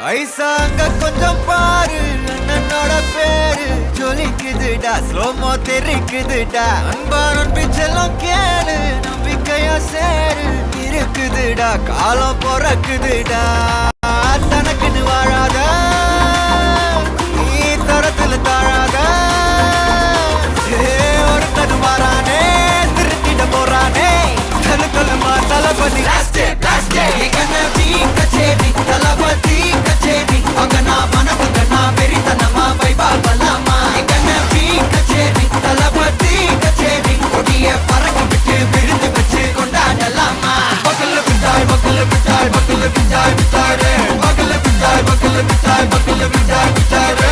ஐசாங்க கொஞ்சம் பாரு அண்ணனோட பேரு ஜொலிக்குதுடா ஸ்லோமோ தெரிக்குதுடா அன்பானன் பிச்செல்லாம் கேளு நம்பிக்கையா சேரு இருக்குதுடா காலம் பொறக்குதுடா தனக்குன்னு வாழாத நீ தரத்துல தாழாத ஒரு கது மாறானே திருத்திட போறானே தலு தலுமா தளபதி தளபதி கச்சேரி அங்கனா மனசுங்கனா வெறித்தனமா வைபா பலாமா எங்கனவி கச்சேரி தளபதி கச்சேரி கொடிய பறக்க விட்டு விருந்து வச்சு கொண்டாடலாமா பக்கல்ல பிட்டாய் பக்கல்ல பிட்டாய் பக்கல்ல பிட்டாய் பிட்டாரே பக்கல்ல பிட்டாய் பக்கல்ல பிட்டாய் பக்கல்ல பிட்டாய் பிட்டாரே